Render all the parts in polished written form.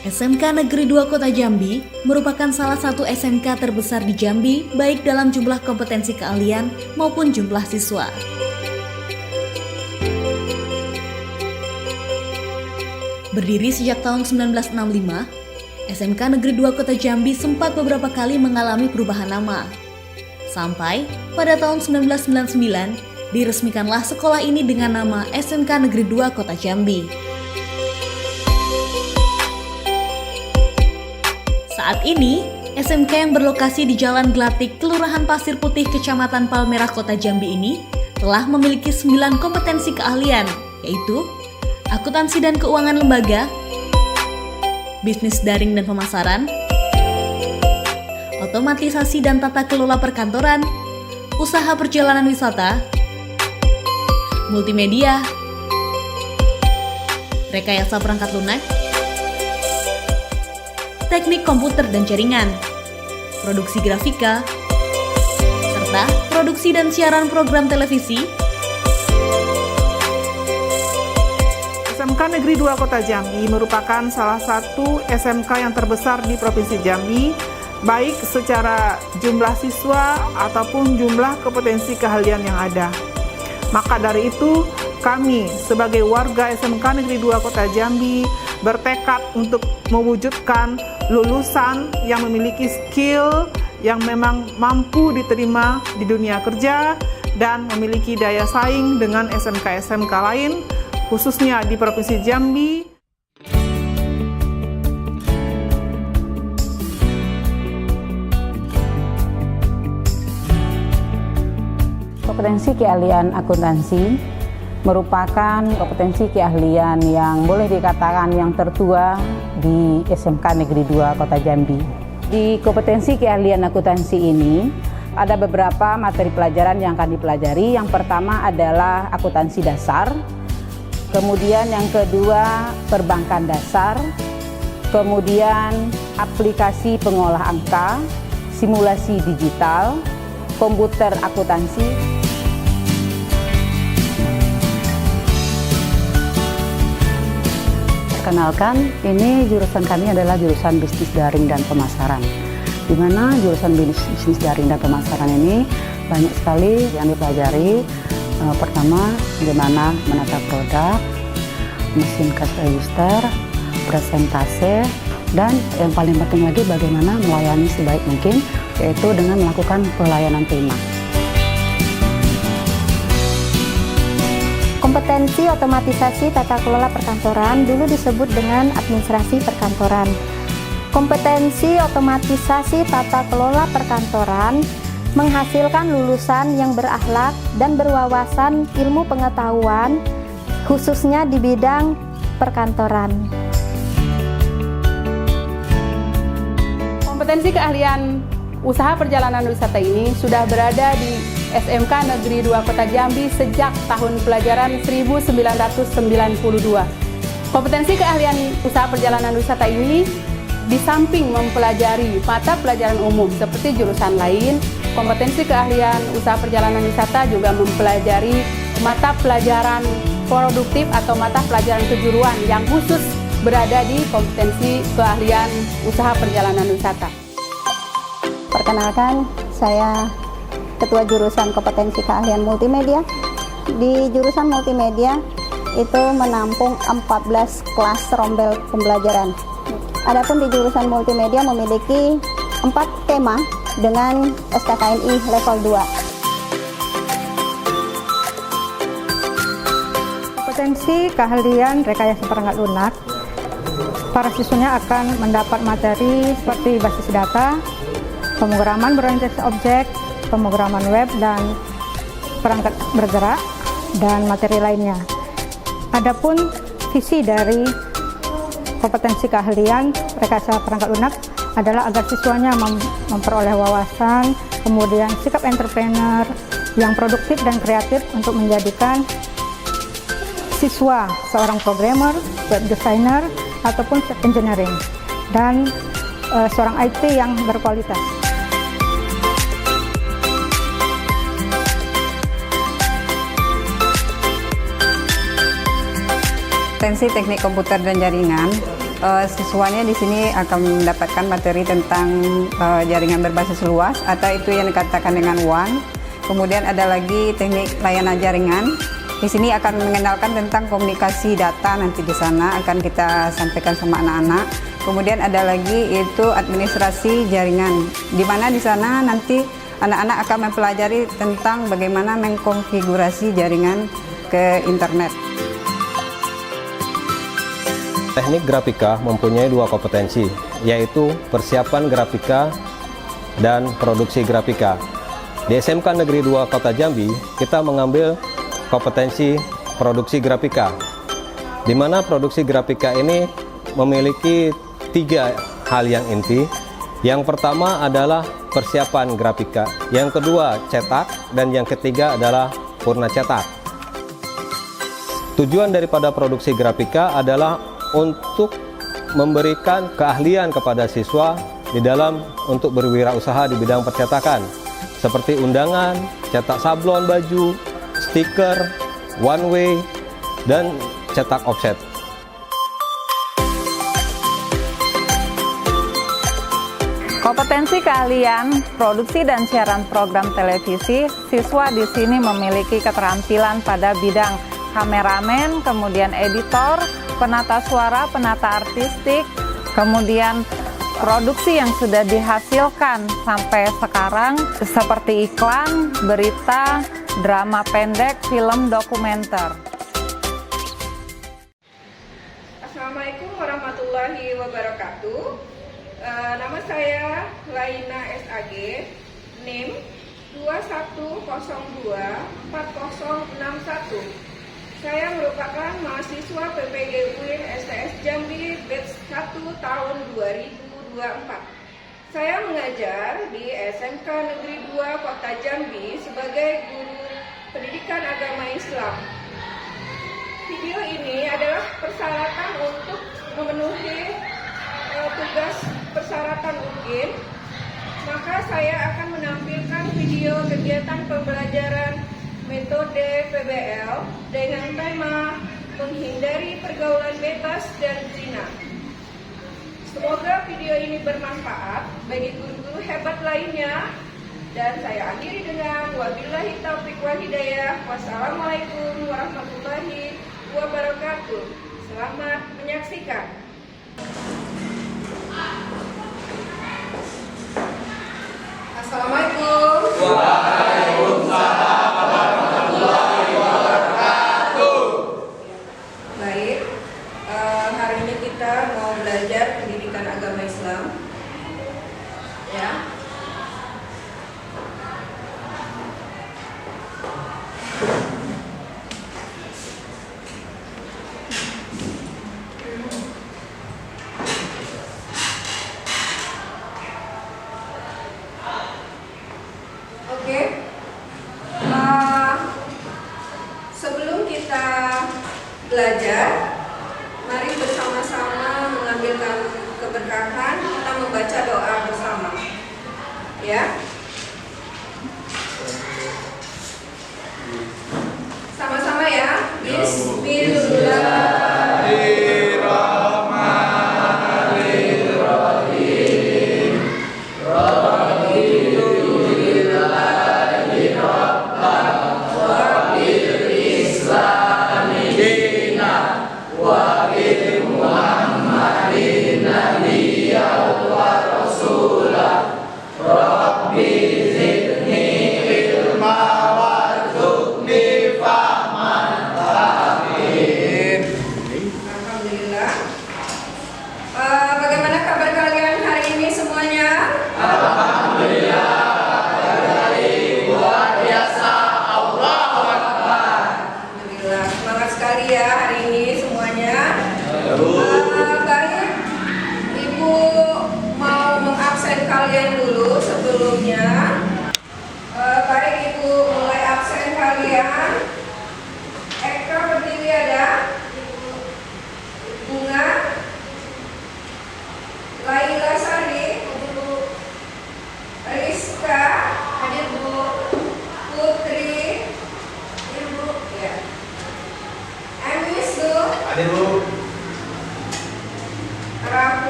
SMK Negeri 2 Kota Jambi merupakan salah satu SMK terbesar di Jambi baik dalam jumlah kompetensi keahlian maupun jumlah siswa. Berdiri sejak tahun 1965, SMK Negeri 2 Kota Jambi sempat beberapa kali mengalami perubahan nama. Sampai pada tahun 1999, diresmikanlah sekolah ini dengan nama SMK Negeri 2 Kota Jambi. Saat ini, SMK yang berlokasi di Jalan Glatik, Kelurahan Pasir Putih, Kecamatan Palmerah, Kota Jambi ini telah memiliki 9 kompetensi keahlian, yaitu akuntansi dan keuangan lembaga, bisnis daring dan pemasaran, otomatisasi dan tata kelola perkantoran, usaha perjalanan wisata, multimedia, rekayasa perangkat lunak, teknik komputer dan jaringan, produksi grafika, serta produksi dan siaran program televisi. SMK Negeri 2 Kota Jambi merupakan salah satu SMK yang terbesar di Provinsi Jambi, baik secara jumlah siswa ataupun jumlah kompetensi keahlian yang ada. Maka dari itu, kami sebagai warga SMK Negeri 2 Kota Jambi bertekad untuk mewujudkan lulusan yang memiliki skill yang memang mampu diterima di dunia kerja dan memiliki daya saing dengan SMK-SMK lain, khususnya di Provinsi Jambi. Kompetensi keahlian akuntansi merupakan kompetensi keahlian yang boleh dikatakan yang tertua di SMK Negeri 2 Kota Jambi. Di kompetensi keahlian akuntansi ini ada beberapa materi pelajaran yang akan dipelajari. Yang pertama adalah akuntansi dasar, kemudian yang kedua perbankan dasar, kemudian aplikasi pengolah angka, simulasi digital, komputer akuntansi. Perkenalkan, ini jurusan kami adalah jurusan bisnis daring dan pemasaran. Di mana jurusan bisnis daring dan pemasaran ini banyak sekali yang dipelajari. Pertama, bagaimana menata produk, mesin cash register, presentase, dan yang paling penting lagi bagaimana melayani sebaik mungkin, yaitu dengan melakukan pelayanan prima. Kompetensi otomatisasi tata kelola perkantoran dulu disebut dengan administrasi perkantoran. Kompetensi otomatisasi tata kelola perkantoran menghasilkan lulusan yang berakhlak dan berwawasan ilmu pengetahuan, khususnya di bidang perkantoran. Kompetensi keahlian usaha perjalanan wisata ini sudah berada di SMK Negeri 2 Kota Jambi sejak tahun pelajaran 1992. Kompetensi keahlian usaha perjalanan wisata ini di samping mempelajari mata pelajaran umum seperti jurusan lain, kompetensi keahlian usaha perjalanan wisata juga mempelajari mata pelajaran produktif atau mata pelajaran kejuruan yang khusus berada di kompetensi keahlian usaha perjalanan wisata. Perkenalkan, saya Ketua Jurusan Kompetensi Keahlian Multimedia. Di jurusan multimedia itu menampung 14 kelas rombel pembelajaran. Adapun di jurusan multimedia memiliki 4 tema dengan SKKNI level 2. Kompetensi keahlian rekayasa perangkat lunak, para siswanya akan mendapat materi seperti basis data, pemrograman berorientasi objek, pemrograman web dan perangkat bergerak, dan materi lainnya. Adapun visi dari kompetensi keahlian rekayasa perangkat lunak adalah agar siswanya memperoleh wawasan, kemudian sikap entrepreneur yang produktif dan kreatif untuk menjadikan siswa seorang programmer, web designer, ataupun engineering, dan seorang IT yang berkualitas. Kompetensi teknik komputer dan jaringan siswanya di sini akan mendapatkan materi tentang jaringan berbasis luas atau itu yang dikatakan dengan WAN. Kemudian ada lagi teknik layanan jaringan. Di sini akan mengenalkan tentang komunikasi data, nanti di sana akan kita sampaikan sama anak-anak. Kemudian ada lagi yaitu administrasi jaringan, di mana di sana nanti anak-anak akan mempelajari tentang bagaimana mengkonfigurasi jaringan ke internet. Teknik grafika mempunyai dua kompetensi, yaitu persiapan grafika dan produksi grafika. Di SMK Negeri 2 Kota Jambi, kita mengambil kompetensi produksi grafika, di mana produksi grafika ini memiliki 3 hal yang inti. Yang pertama adalah persiapan grafika, yang kedua cetak, dan yang ketiga adalah purna cetak. Tujuan daripada produksi grafika adalah untuk memberikan keahlian kepada siswa di dalam untuk berwirausaha di bidang percetakan, seperti undangan, cetak sablon baju, stiker, one way, dan cetak offset. Kompetensi keahlian produksi dan siaran program televisi, siswa di sini memiliki keterampilan pada bidang kameramen, kemudian editor, penata suara, penata artistik, kemudian produksi yang sudah dihasilkan sampai sekarang seperti iklan, berita, drama pendek, film dokumenter. Assalamualaikum warahmatullahi wabarakatuh. Nama saya Laina SAG, NIM 21024061. Saya merupakan mahasiswa PPG UIN STS Jambi batch 1 tahun 2024. Saya mengajar di SMK Negeri 2 Kota Jambi sebagai guru pendidikan agama Islam. Video ini adalah persyaratan untuk memenuhi tugas persyaratan UGIN. Maka saya akan menampilkan video kegiatan pembelajaran metode PBL dengan tema menghindari pergaulan bebas dan zina. Semoga video ini bermanfaat bagi guru-guru hebat lainnya, dan saya akhiri dengan wabillahi taufiq wal hidayah. Wassalamualaikum warahmatullahi wabarakatuh. Selamat menyaksikan. Assalamualaikum. Waalaikumsalam warahmatullahi wabarakatuh. Baik, hari ini kita mau belajar pendidikan agama Islam. Ya. Oke. Sebelum kita belajar, mari bersama-sama mengambilkan keberkahan, kita membaca doa bersama. Ya. Sama-sama ya. Bismillah. Warzuqni fahman.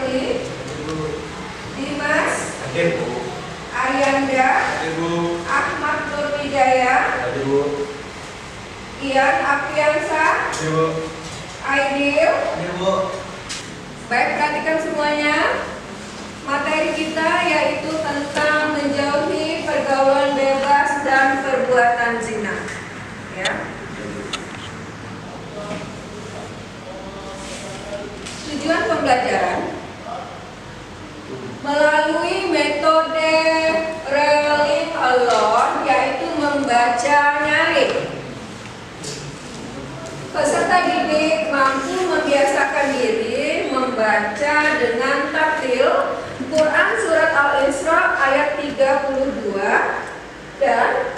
Doli, Dimas, Arianda, Ahmad Nurwijaya, Ian Apriansa, Aidil. Baik, perhatikan semuanya. Materi kita yaitu tentang menjauhi pergaulan bebas dan perbuatan zina. Ya. Tujuan pembelajaran melalui metode read along, yaitu membaca nyaring. Peserta didik mampu membiasakan diri membaca dengan taktil Quran Surat Al-Isra ayat 32 dan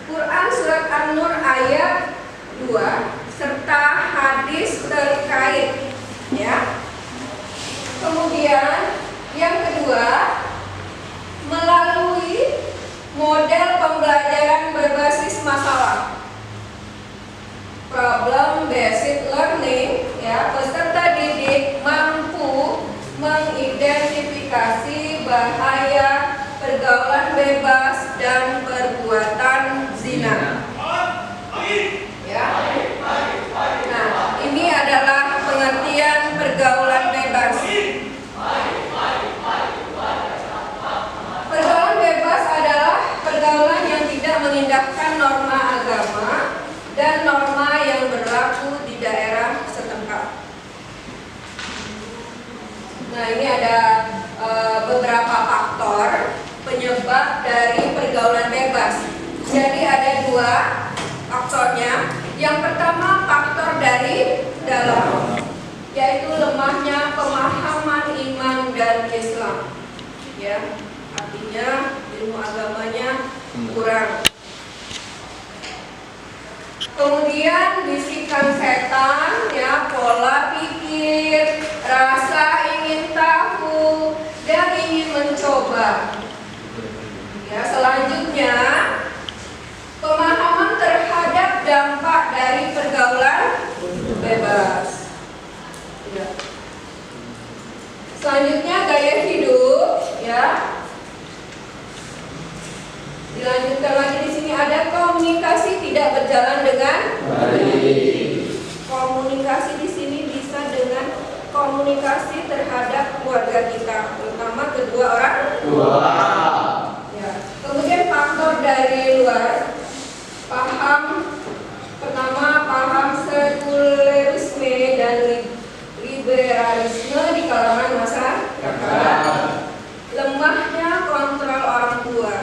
Quran Surat An-Nur ayat 2 serta hadis terkait. Ya. Kemudian yang kedua, melalui model pembelajaran berbasis masalah, problem based learning, ya, peserta didik mampu mengidentifikasi bahaya pergaulan bebas dan perbuatan zina. Ya. Nah, ini adalah pengertian pergaulan bebas. Pergaulan bebas adalah pergaulan yang tidak mengindahkan norma agama dan norma yang berlaku di daerah setempat. Nah, ini ada beberapa faktor penyebab dari pergaulan bebas. Jadi ada dua faktornya. Yang pertama, faktor dari dalam, yaitu lemahnya pemahaman iman dan Islam. Ya, artinya ilmu agamanya kurang. Kemudian bisikan setan, ya, pola pikir, rasa ingin tahu dan ingin mencoba. Ya, selanjutnya pemahaman terhadap dampak dari pergaulan bebas. Ya. Selanjutnya gaya hidup, ya. Dilanjutkan lagi di sini ada komunikasi tidak berjalan dengan baik. Komunikasi di sini bisa dengan komunikasi terhadap keluarga kita, terutama kedua orang tua. Ya. Kemudian faktor dari luar, pertama paham sekulerisme dan liberalisme di kalangan masyarakat, lemahnya kontrol orang tua,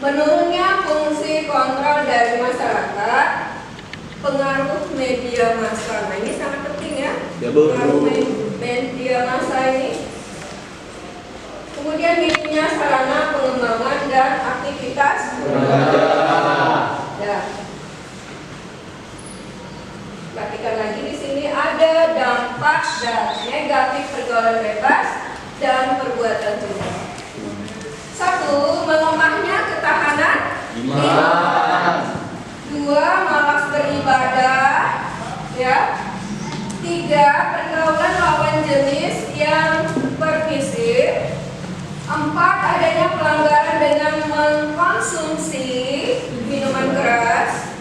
menurunnya fungsi kontrol dari masyarakat, pengaruh media massa. Nah, ini sangat penting, ya. Pengaruh media massa ini. Kemudian minimnya sarana pengembangan dan aktivitas ya. Perhatikan lagi di sini ada dampak dan negatif pergaulan bebas dan perbuatan zina. 1. Melemahnya ketahanan iman. 2. Malas beribadah, ya. 3. Pergaulan lawan jenis yang permisif. 4. Adanya pelanggaran dengan mengkonsumsi minuman keras.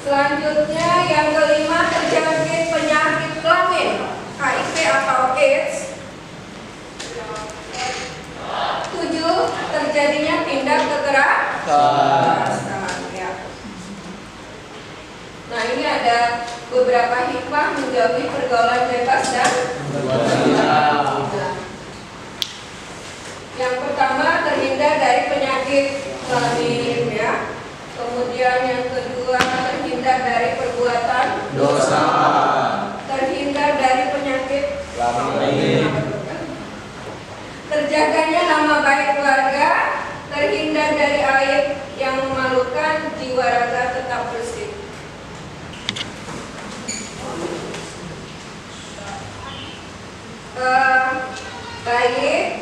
Selanjutnya yang kelima, terjangkit penyakit kelamin, HIV atau AIDS. 7. Terjadinya tindak kekerasan. Ya. Nah, ini ada beberapa hikmah menjauhi pergaulan bebas dan zina. Yang pertama, terhindar dari penyakit kelamin, ya. Kemudian yang kedua, terhindar dari perbuatan dosa. Terhindar dari penyakit kelamin. Terjaganya nama baik keluarga, terhindar dari aib yang memalukan, jiwa raga tetap bersih. Baik,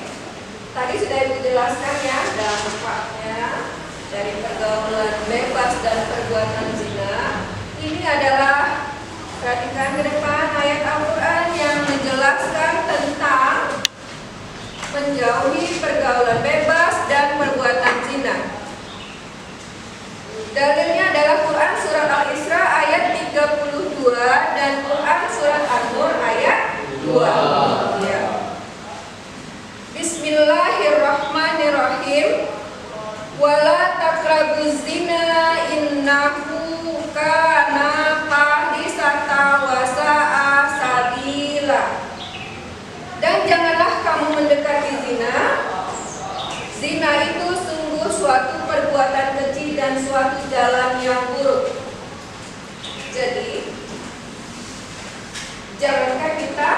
tadi sudah dijelaskan, ya, dampaknya dari pergaulan bebas dan perbuatan zina. Ini adalah, perhatikan ke depan ayat Al-Quran. tentang menjauhi pergaulan bebas dan perbuatan zina. Dalilnya adalah Quran Surat Al-Isra ayat 32 dan Quran Surat An-Nur ayat 2. Ya. Bismillahirrahmanirrahim. Wala taqrabuz zina innahu kana fahisata wa sa'a sabila. Dan janganlah kamu mendekati zina. Zina itu sungguh suatu perbuatan keji dan suatu jalan yang buruk. Jadi, jangankan kita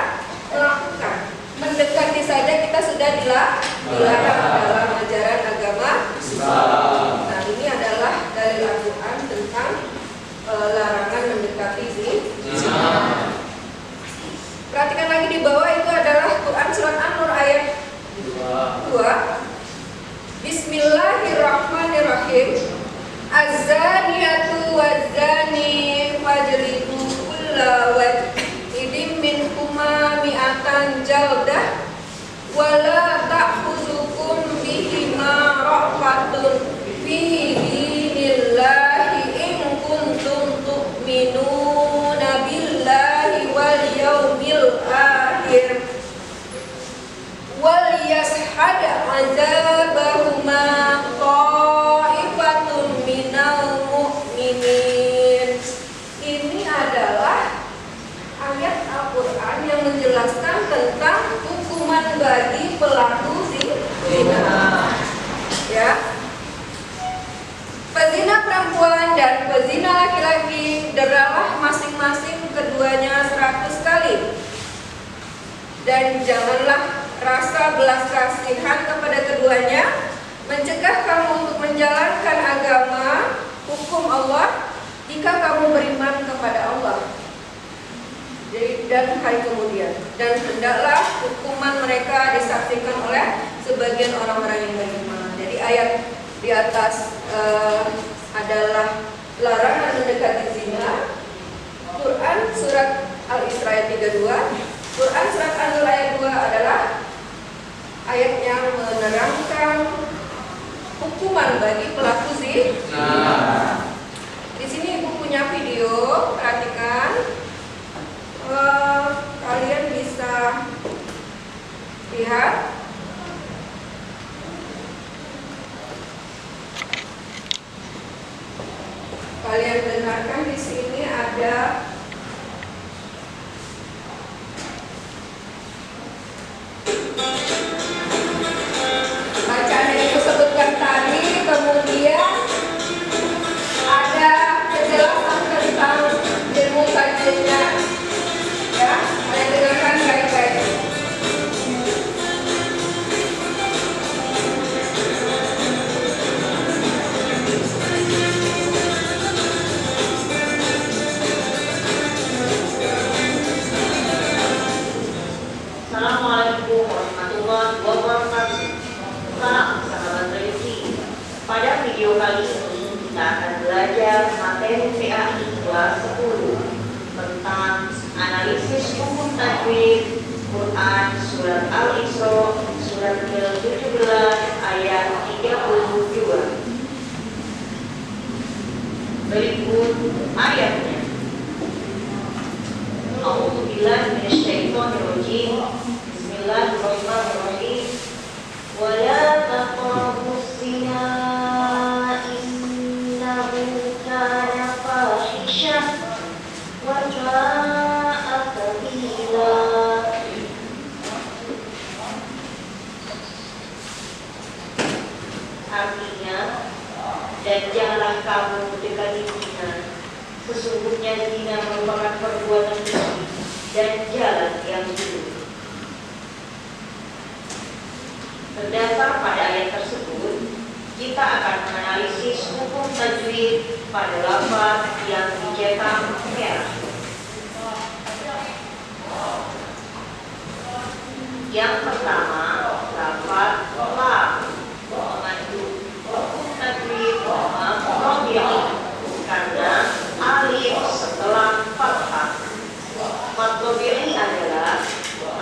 melakukan, mendekati saja kita sudah dilarang dalam ajaran agama Islam. Nah, ini adalah dalil Al-Quran tentang larangan mendekati zina. Perhatikan lagi di bawah, itu adalah Quran Surat An-Nur ayat 2. Bismillahirrahmanirrahim. Az-zaniyatu waz-zani fajlidu kulla wahidin minhuma mi'atan jaldah wala ta'khuzukum bihima ra'fatun fi dinillahi in kuntum tu'minuna billahi wal yaumil akhir wal yashhad azabahuma ta'ifatun minal mu'minin. Ini adalah ayat Al-Quran yang menjelaskan tentang hukuman bagi pelaku zina. Ya. Pezina perempuan dan pezina laki-laki deralah masing-masing keduanya 100 kali. Dan janganlah rasa belas kasihan kepada keduanya mencegah kamu untuk menjalankan agama hukum Allah jika kamu beriman kepada Allah dan hari kemudian, dan hendaklah hukuman mereka disaksikan oleh sebagian orang-orang yang beriman. Jadi ayat di atas adalah larangan mendekati zina. Quran Surat Al-Isra ayat 32, Quran Surat An-Nur ayat 2 adalah ayat yang menerangkan hukuman bagi pelaku zina. Di sini ibu punya video, perhatikan. Kalian bisa lihat. Kalian dengarkan, di sini ada bacaan yang ibu sebutkan tadi, kemudian ada penjelasan tentang ilmu tajwidnya. Ya, kalian dengarkan baik-baik. Assalamualaikum warahmatullahi wabarakatuh. Salam sahabat televisi. Pada video kali ini kita akan belajar materi PAI kelas 10 tentang analisis hukum tajwid Quran Surat Al-Isra surat ke-17 ayat 32. Berikut ayatnya. A'udzubillahi minasyaitonirrajim. Bismillahirrahmanirrahim. Wa la taqrabuz zina innahu kana fahisyah wa sa'a sabila. Artinya, dan janganlah kamu mendekati zina. Sesungguhnya zina merupakan perbuatan keji dan jalan yang buruk. Berdasar pada ayat tersebut, kita akan menganalisis hukum tajwid pada lafaz yang dicetak merah. Yang pertama, lafaz lam mengandung hukum tajwid maf'ul karena alif setelah fathah. Maf'ul adalah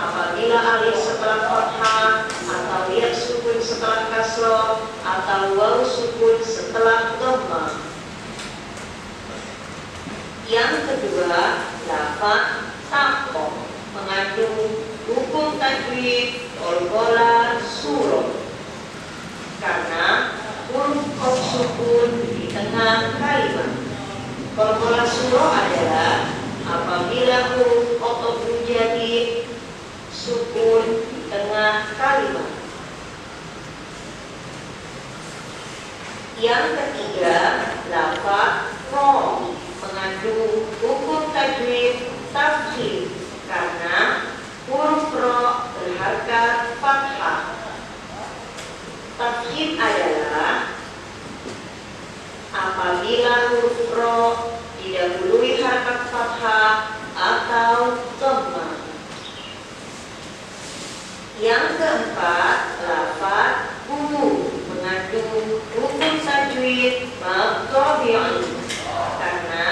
apabila apabila alif setelah fathah atau ya sukun setelah kasroh atau waw sukun setelah dhamma. Yang kedua, lafaz taqo mengandung hukum tajwid qalqalah surah karena huruf qaf sukun di tengah kalimat. Qalqalah surah adalah apabila huruf qaf menjadi sukun di tengah kalimat. Yang ketiga, lafaz ro mengandung hukum tajwid tafkhim karena huruf ro berharkat fathah. Tafkhim adalah apabila huruf ro didahului harakat fathah atau dhamma. Yang keempat, lafaz hum mengandung hukum tajwid maqtabi'i karena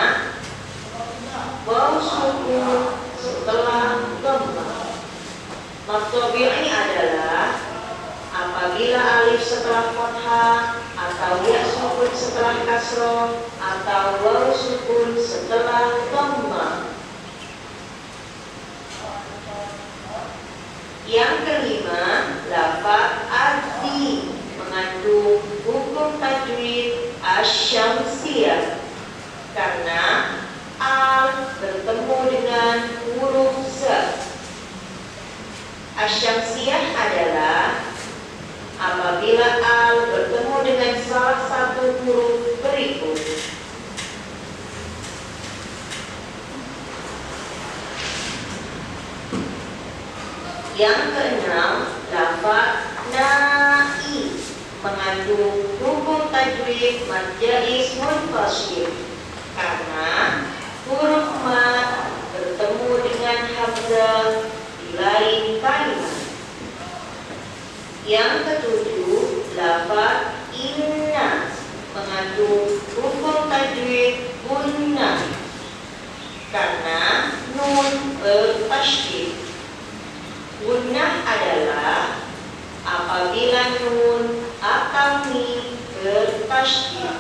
waw sukun setelah dhamma. Maqtabi'i adalah apabila alif setelah fathah atau ya sukun setelah kasroh atau waw sukun setelah dhamma. Yang kelima, lafaz arti mengandung hukum tajwid asy-syamsiyah karena al bertemu dengan huruf z. Asy-syamsiyah adalah apabila al bertemu dengan salah satu huruf berikut. Yang keenam, lafaz na'i mengandung hukum tajwid mad jaiz munfasil karena huruf mad bertemu dengan hamzah di lain kalimat. Yang ketujuh, lafaz inna mengandung hukum tajwid gunnah karena nun bertasydid. Gunnah adalah apabila nun atau mim bertasydid.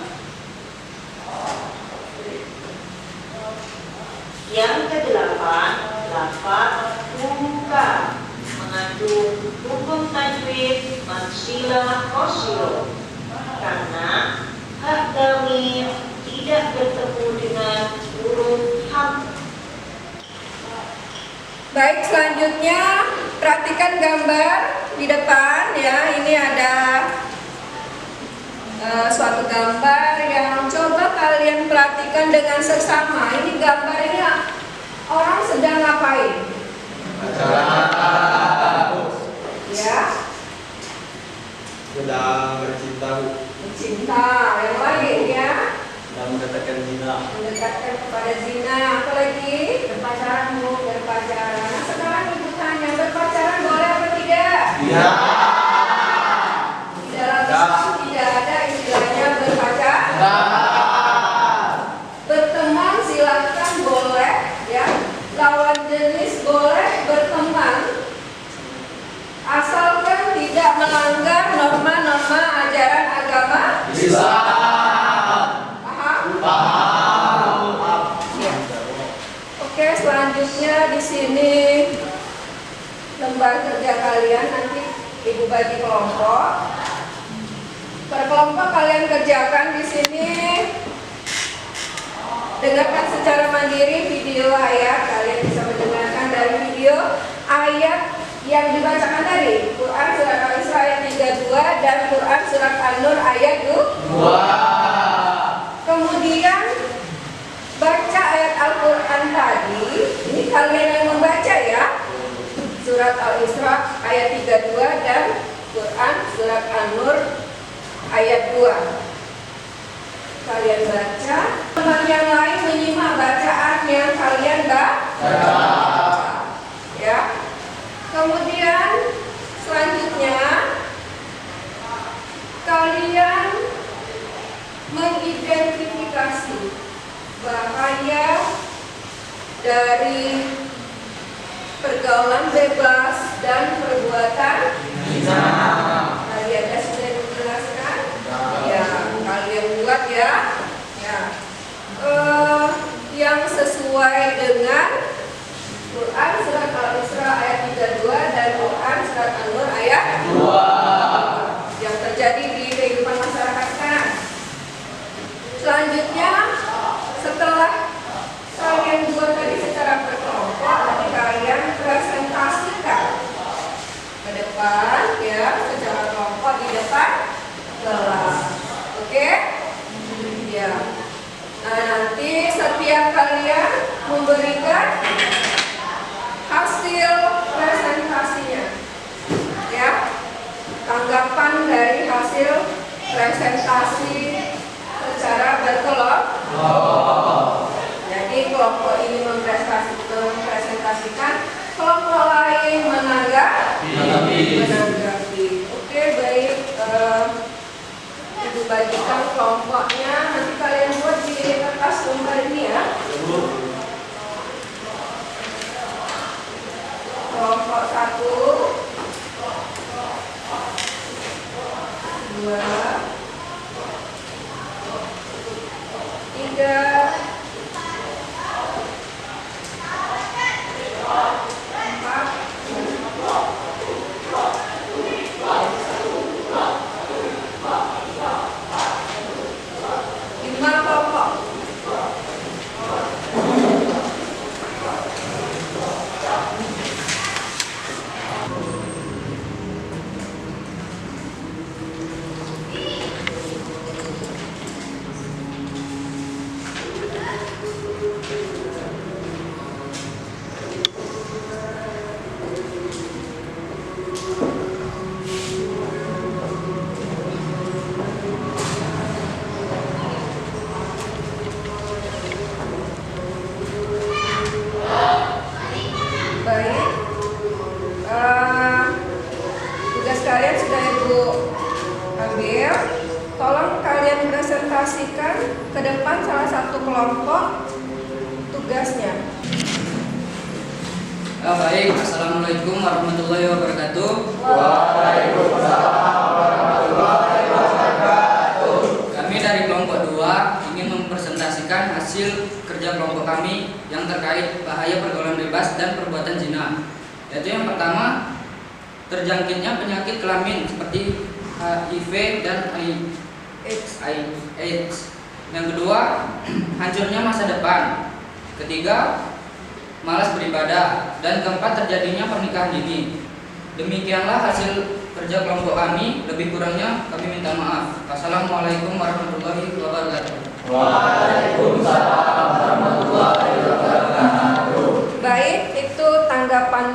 Yang kedelapan, lafaz buka mengandung hukum tajwid mad silah qasirah karena hak dhamir tidak bertemu dengan huruf hamzah. Baik, selanjutnya perhatikan gambar di depan ya. Ini ada suatu gambar yang coba kalian perhatikan dengan seksama. Ini gambar ini orang sedang ngapain? Ya. Sedang bercinta. Bercinta. Yang lain ya. Sedang mendekatkan zina. Mendekatkan kepada zina. Apa lagi? Berpacaran, Bu. Berpacaran. Nah, sekarang ibu tanya, berpacaran boleh apa tidak? Iya. Di dalam Islam tidak ada istilahnya berpacaran. Berteman silakan boleh, ya. Lawan jenis boleh berteman, asalkan tidak melanggar norma-norma ajaran agama Islam. Oke, selanjutnya di sini lembar kerja kalian nanti ibu bagi kelompok. Per kelompok kalian kerjakan di sini. Dengarkan secara mandiri video ayat. Kalian bisa mendengarkan dari video ayat yang dibacakan tadi. Quran surat Al-Isra ayat 32 dan Quran surat An-Nur ayat 2. Kemudian baca ayat Al-Quran tadi. Ini kalian yang membaca ya. Surat Al-Isra ayat 32 dan Quran surat An-Nur ayat 2. Kalian baca. Teman yang lain menyimak bacaan yang kalian baca. Ya. Kemudian selanjutnya kalian mengidentifikasi bahaya dari pergaulan pergaulan bebas dan perbuatan zina. Tadi ada sudah dijelaskan. Ya, kalian buat ya. Ya. Yang sesuai dengan Quran surat Al-Isra ayat 32 dan Quran surat An-Nur ayat 2 yang terjadi di kehidupan masyarakat sekarang. Selanjutnya, setelah kalian buat tadi secara berkelompok, nanti kalian presentasikan ke depan ya, secara kelompok di depan kelas. Oke? Ya. Nah, nanti setiap kalian memberikan hasil presentasinya, ya, tanggapan dari hasil presentasi secara berkelompok. Jadi kelompok ini mempresentasikan, kelompok lain menanggapi. Oke, baik. Ibu bagikan kelompoknya, nanti kalian buat di kertas lembar ini ya. Kelompok 1, 2, 3, 5 kelompok. Baik, tugas kalian sudah Ibu ambil. Tolong kalian presentasikan ke depan salah satu kelompok tugasnya. Baik, Assalamualaikum warahmatullahi wabarakatuh. Waalaikumsalam warahmatullahi wabarakatuh. Kami dari kelompok 2 ingin mempresentasikan hasil kerja kelompok kami yang terkait bahaya pergaulan bebas dan perbuatan zina. Yaitu yang pertama, terjangkitnya penyakit kelamin seperti HIV dan AIDS. Yang kedua, hancurnya masa depan. Ketiga, malas beribadah. Dan keempat, terjadinya pernikahan dini. Demikianlah hasil kerja kelompok kami. Lebih kurangnya kami minta maaf. Wassalamualaikum warahmatullahi wabarakatuh. Waalaikumsalam warahmatullahi wabarakatuh. Baik, itu tanggapan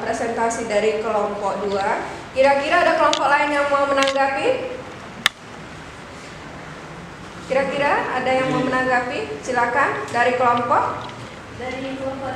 presentasi dari kelompok 2. Kira-kira ada kelompok lain yang mau menanggapi? Kira-kira ada yang mau menanggapi? Silakan dari kelompok. Dari kelompok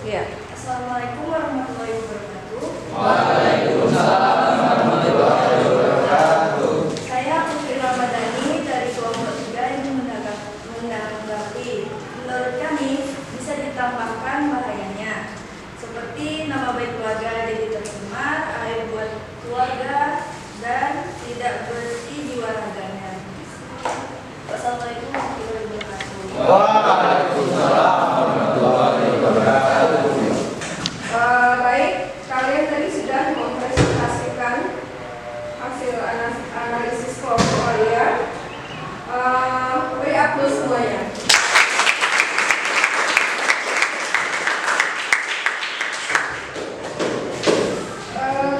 3. Ya. Assalamualaikum warahmatullahi wabarakatuh. Waalaikumsalam warahmatullahi wabarakatuh. Saya Putri Ramadhani dari kelompok 3 yang menanggapi. Menurut kami bisa ditambahkan bahayanya, seperti nama baik keluarga jadi tercemar, air buat keluarga, dan tidak bersih jiwa raganya. Wassalamualaikum warahmatullahi wabarakatuh. Waalaikumsalam warahmatullahi wabarakatuh. Baik, kalian tadi sudah mempresentasikan hasil analisis kelompok kalian. Beri aplaus semuanya.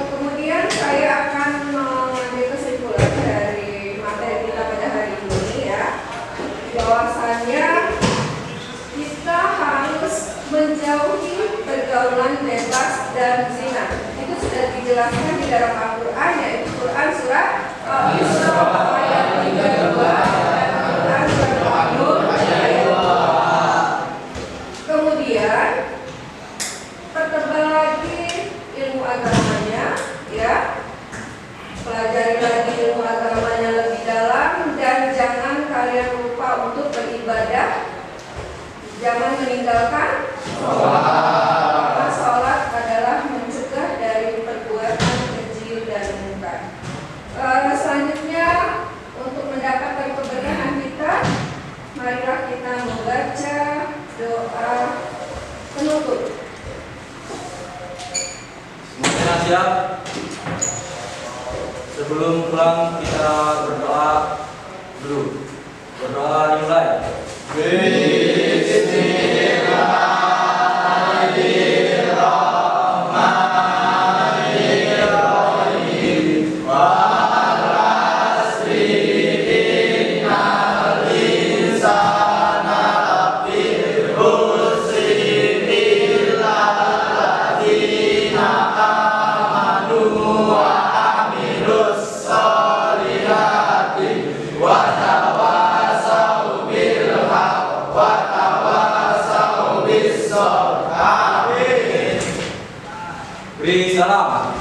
Kemudian saya akan mengambil kesimpulan dari materi kita pada hari ini ya, bahwasannya kita harus menjauhi pergaulan bebas dan zina. Itu sudah dijelaskan di dalam Al-Quran, yaitu Quran surat Al-Isra ayat 32 dan Quran surat An-Nur ayat 2. Kemudian pertebal lagi ilmu agamanya, ya, pelajari lagi ilmu agamanya lebih dalam, dan jangan kalian lupa untuk beribadah. Jangan meninggalkan sholat siap? Sebelum pulang kita berdoa dulu. Berdoa dimulai. Beri salam.